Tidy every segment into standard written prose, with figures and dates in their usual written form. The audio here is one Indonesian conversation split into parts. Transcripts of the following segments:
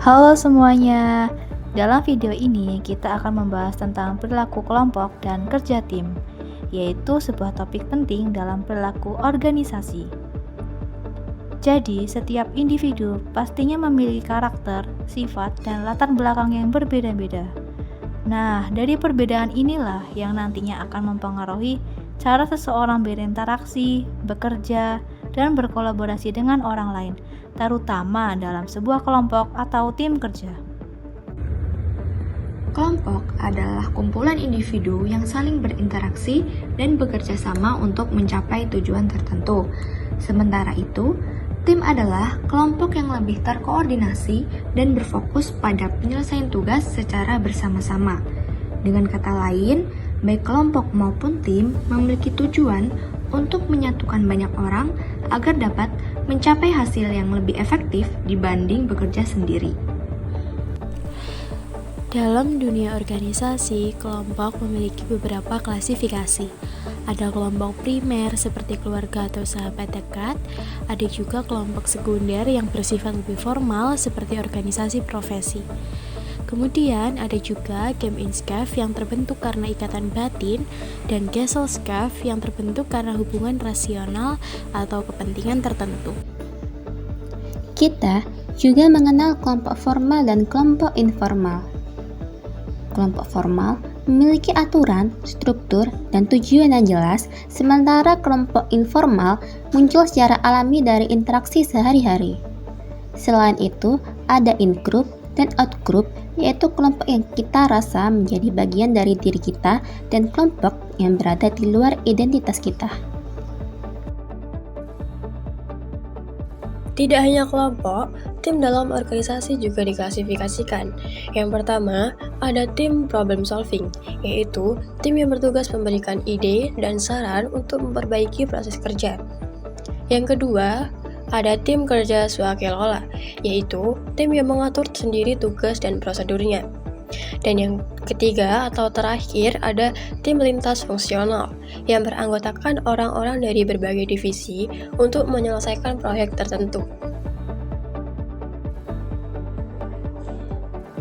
Halo semuanya, dalam video ini kita akan membahas tentang perilaku kelompok dan kerja tim, yaitu sebuah topik penting dalam perilaku organisasi. Jadi, setiap individu pastinya memiliki karakter, sifat, dan latar belakang yang berbeda-beda. Nah, dari perbedaan inilah yang nantinya akan mempengaruhi cara seseorang berinteraksi, bekerja, dan berkolaborasi dengan orang lain, terutama dalam sebuah kelompok atau tim kerja. Kelompok adalah kumpulan individu yang saling berinteraksi dan bekerja sama untuk mencapai tujuan tertentu. Sementara itu, tim adalah kelompok yang lebih terkoordinasi dan berfokus pada penyelesaian tugas secara bersama-sama. Dengan kata lain, baik kelompok maupun tim memiliki tujuan untuk menyatukan banyak orang agar dapat mencapai hasil yang lebih efektif dibanding bekerja sendiri. Dalam dunia organisasi, kelompok memiliki beberapa klasifikasi. Ada kelompok primer seperti keluarga atau sahabat dekat, ada juga kelompok sekunder yang bersifat lebih formal seperti organisasi profesi. Kemudian ada juga Gemeinschaft yang terbentuk karena ikatan batin dan Gesellschaft yang terbentuk karena hubungan rasional atau kepentingan tertentu. Kita juga mengenal kelompok formal dan kelompok informal. Kelompok formal memiliki aturan, struktur, dan tujuan yang jelas, sementara kelompok informal muncul secara alami dari interaksi sehari-hari. Selain itu, ada in-group dan out-group, yaitu kelompok yang kita rasa menjadi bagian dari diri kita dan kelompok yang berada di luar identitas kita. Tidak hanya kelompok, tim dalam organisasi juga diklasifikasikan. Yang pertama, ada tim problem solving, yaitu tim yang bertugas memberikan ide dan saran untuk memperbaiki proses kerja. Yang kedua, ada tim kerja swakelola, yaitu tim yang mengatur sendiri tugas dan prosedurnya. Dan yang ketiga atau terakhir ada tim lintas fungsional yang beranggotakan orang-orang dari berbagai divisi untuk menyelesaikan proyek tertentu.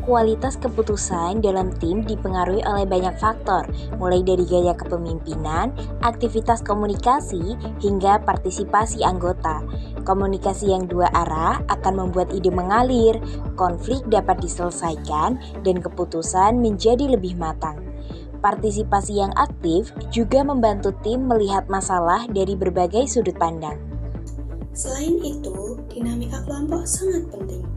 Kualitas keputusan dalam tim dipengaruhi oleh banyak faktor, mulai dari gaya kepemimpinan, aktivitas komunikasi, hingga partisipasi anggota. Komunikasi yang dua arah akan membuat ide mengalir, konflik dapat diselesaikan, dan keputusan menjadi lebih matang. Partisipasi yang aktif juga membantu tim melihat masalah dari berbagai sudut pandang. Selain itu, dinamika kelompok sangat penting.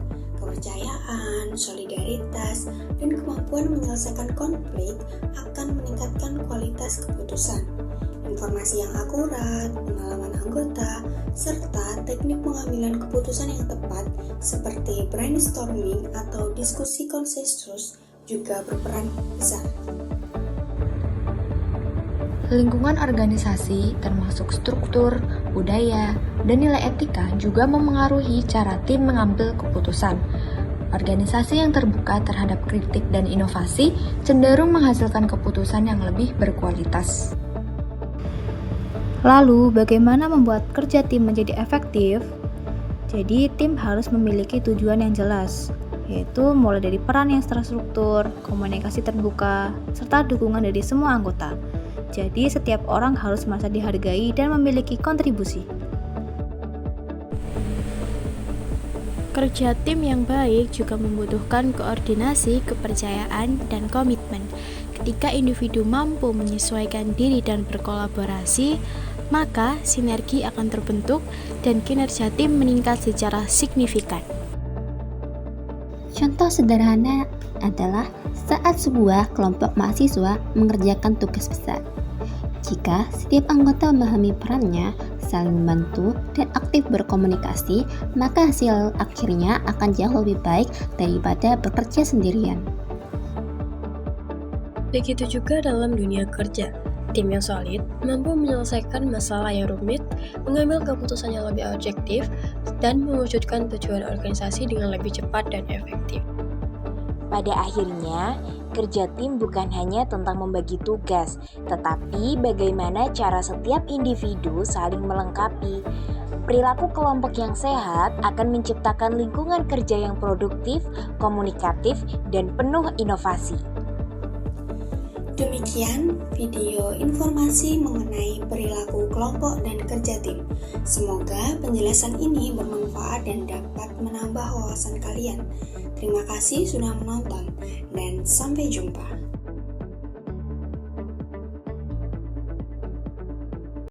Kepercayaan, solidaritas, dan kemampuan menyelesaikan konflik akan meningkatkan kualitas keputusan. Informasi yang akurat, pengalaman anggota, serta teknik pengambilan keputusan yang tepat seperti brainstorming atau diskusi konsensus juga berperan besar. Lingkungan organisasi termasuk struktur, budaya, dan nilai etika juga memengaruhi cara tim mengambil keputusan. Organisasi yang terbuka terhadap kritik dan inovasi cenderung menghasilkan keputusan yang lebih berkualitas. Lalu, bagaimana membuat kerja tim menjadi efektif? Jadi, tim harus memiliki tujuan yang jelas, yaitu mulai dari peran yang terstruktur, komunikasi terbuka, serta dukungan dari semua anggota. Jadi, setiap orang harus merasa dihargai dan memiliki kontribusi. Kerja tim yang baik juga membutuhkan koordinasi, kepercayaan, dan komitmen. Ketika individu mampu menyesuaikan diri dan berkolaborasi, maka sinergi akan terbentuk dan kinerja tim meningkat secara signifikan. Contoh sederhana adalah saat sebuah kelompok mahasiswa mengerjakan tugas besar. Jika setiap anggota memahami perannya, saling membantu, dan aktif berkomunikasi, maka hasil akhirnya akan jauh lebih baik daripada bekerja sendirian. Begitu juga dalam dunia kerja. Tim yang solid mampu menyelesaikan masalah yang rumit, mengambil keputusan yang lebih objektif, dan mewujudkan tujuan organisasi dengan lebih cepat dan efektif. Pada akhirnya, kerja tim bukan hanya tentang membagi tugas, tetapi bagaimana cara setiap individu saling melengkapi. Perilaku kelompok yang sehat akan menciptakan lingkungan kerja yang produktif, komunikatif, dan penuh inovasi. Demikian video informasi mengenai perilaku kelompok dan kerja tim. Semoga penjelasan ini bermanfaat dan dapat menambah wawasan kalian. Terima kasih sudah menonton dan sampai jumpa.